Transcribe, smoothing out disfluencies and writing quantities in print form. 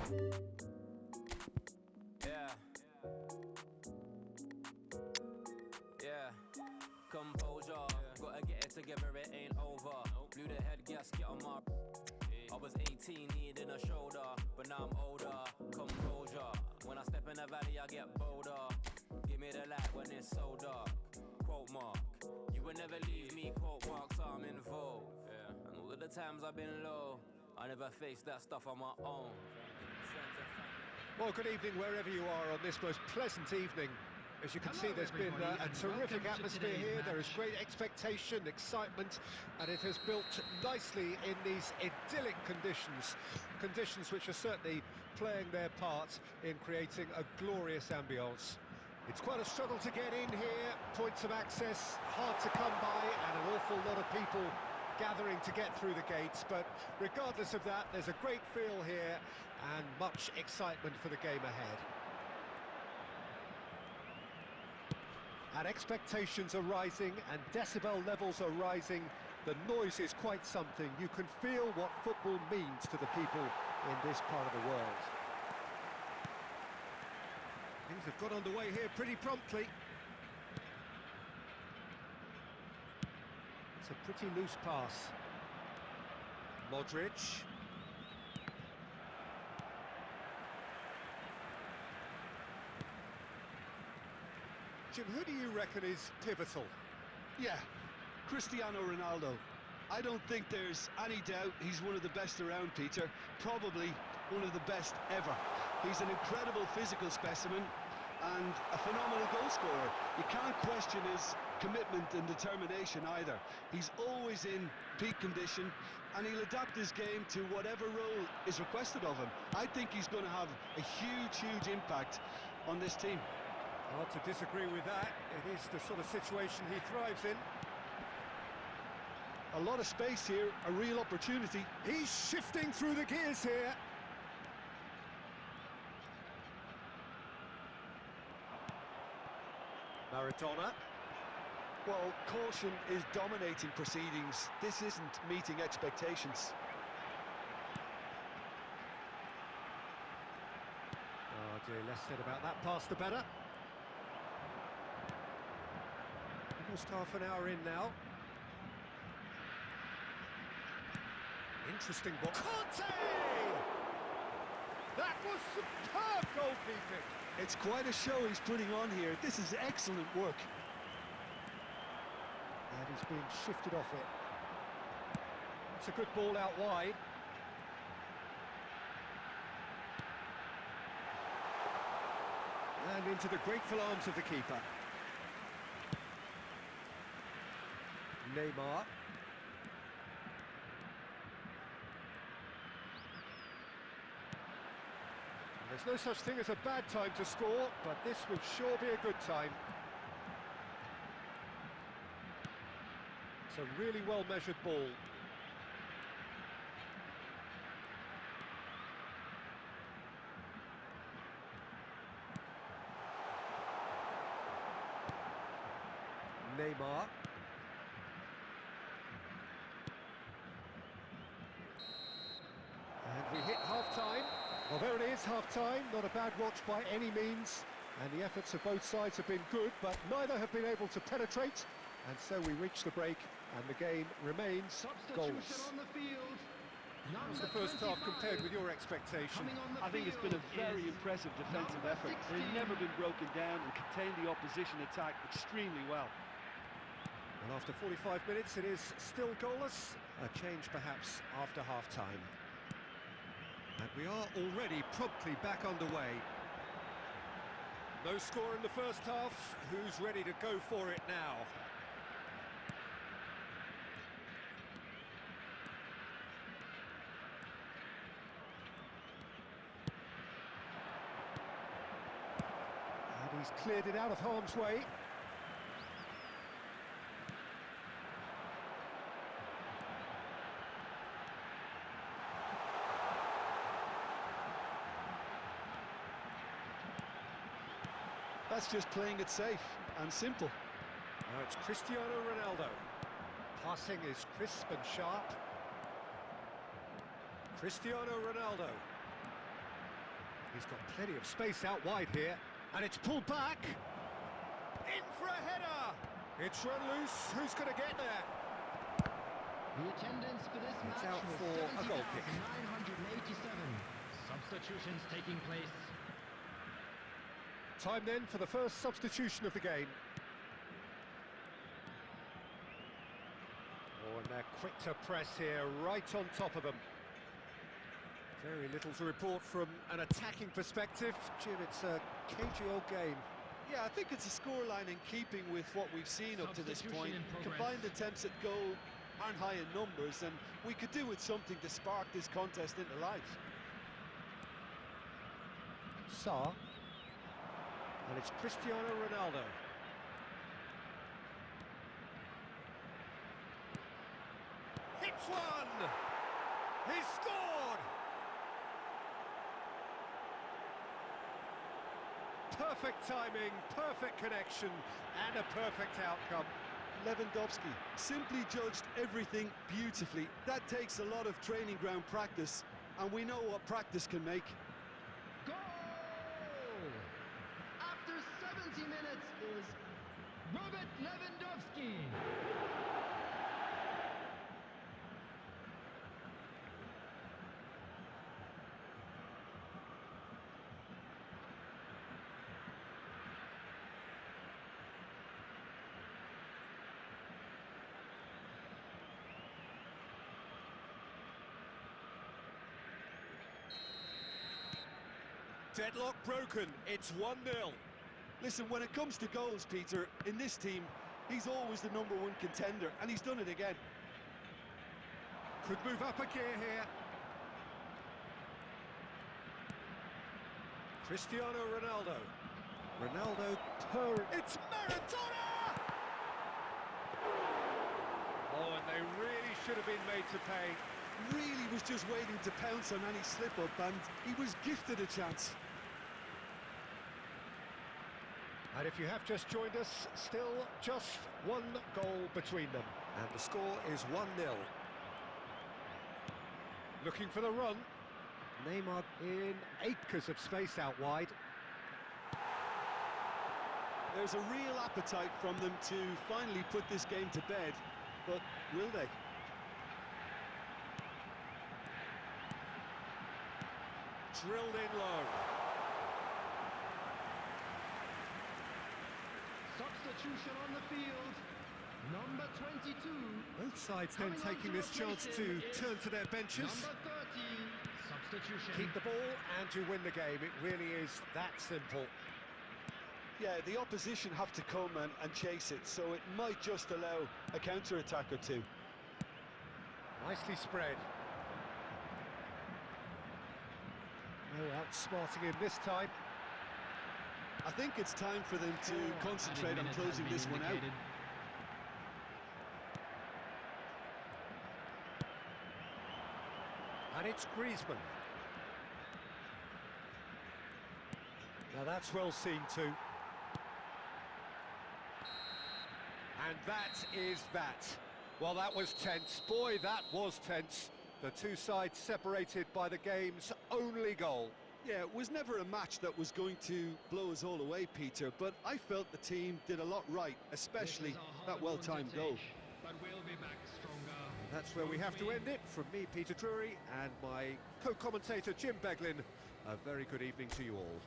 Yeah. Yeah. Composure. Gotta get it together, it ain't over. Blew the head gasket on my... I was 18, needing a shoulder, but now I'm older. Composure. When I step in the valley, I get bolder. Give me the light when it's so dark. Quote mark. You will never leave me, quote marks, I'm in vogue. And all of the times I've been low, I never faced that stuff on my own. Well, good evening wherever you are on this most pleasant evening. As you can see, there's been a terrific atmosphere here. There is great expectation, excitement, and it has built nicely in these idyllic conditions. Conditions which are certainly playing their part in creating a glorious ambience. It's quite a struggle to get in here, points of access hard to come by, and an awful lot of people gathering to get through the gates, but regardless of that, there's a great feel here and much excitement for the game ahead. And expectations are rising and decibel levels are rising. The noise is quite something. You can feel what football means to the people in this part of the world. Things have got underway here pretty promptly. It's a pretty loose pass. Modric. Jim, who do you reckon is pivotal? Yeah, Cristiano Ronaldo. I don't think there's any doubt he's one of the best around, Peter. Probably one of the best ever. He's an incredible physical specimen and a phenomenal goal scorer. You can't question his commitment and determination either. He's always in peak condition and he'll adapt his game to whatever role is requested of him. I think he's going to have a huge impact on this team. Hard to disagree with that. It is the sort of situation he thrives in. A lot of space here, a real opportunity. He's shifting through the gears here. Maradona. Well, caution is dominating proceedings. This isn't meeting expectations. Oh dear, less said about that pass the better. Almost half an hour in now. Interesting ball. Conte! That was superb goalkeeping. It's quite a show he's putting on here. This is excellent work. And he's being shifted off it. It's a good ball out wide. And into the grateful arms of the keeper. Neymar. And there's no such thing as a bad time to score, but this would sure be a good time. It's a really well-measured ball. Neymar. And we hit half-time. Well, there it is, half-time. Not a bad watch by any means. And the efforts of both sides have been good, but neither have been able to penetrate. And so we reach the break, and the game remains goalless. On the field. How's the first half compared with your expectation? I think it's been a very impressive defensive effort. They've never been broken down and contained the opposition attack extremely well. And after 45 minutes, it is still goalless. A change perhaps after half-time. And we are already promptly back underway. No score in the first half. Who's ready to go for it now? And he's cleared it out of harm's way. That's just playing it safe and simple. Now it's Cristiano Ronaldo. Passing is crisp and sharp. Cristiano Ronaldo. He's got plenty of space out wide here, and it's pulled back. In for a header! It's run loose, who's going to get there? The attendance for this It's match out was for a goal kick. 70,987. Substitutions taking place. Time then for the first substitution of the game. Oh, and they're quick to press here, right on top of them. Very little to report from an attacking perspective. Jim, it's a cagey old game. Yeah, I think it's a scoreline in keeping with what we've seen up to this point. Combined attempts at goal aren't high in numbers, and we could do with something to spark this contest into life. Sarr. And it's Cristiano Ronaldo. Hits one! He's scored! Perfect timing, perfect connection, and a perfect outcome. Lewandowski simply judged everything beautifully. That takes a lot of training ground practice, and we know what practice can make. Goal! After 70 minutes is Robert Lewandowski. Deadlock broken, it's 1-0. Listen, when it comes to goals, Peter, in this team, he's always the #1 contender, and he's done it again. Could move up a gear here. Cristiano Ronaldo. It's Maradona! Oh, and they really should have been made to pay. Really was just waiting to pounce on any slip-up, and he was gifted a chance. And if you have just joined us, still just one goal between them. And the score is 1-0. Looking for the run. Neymar in acres of space out wide. There's a real appetite from them to finally put this game to bed, but will they? Drilled in low. Substitution on the field. Number 22. Both sides then taking this chance to turn to their benches. Number 30. Substitution. Keep the ball and you win the game. It really is that simple. Yeah, the opposition have to come and chase it, so it might just allow a counter-attack or two. Nicely spread. No outsmarting him this time. I think it's time for them to concentrate on closing this one out. And it's Griezmann. Now that's well seen too. And that is that. Well, that was tense. Boy, that was tense. The two sides separated by the game's only goal. Yeah, it was never a match that was going to blow us all away, Peter, but I felt the team did a lot right, especially that well-timed goal. But we'll be back stronger. That's where we have to end it. From me, Peter Drury, and my co-commentator, Jim Beglin, a very good evening to you all.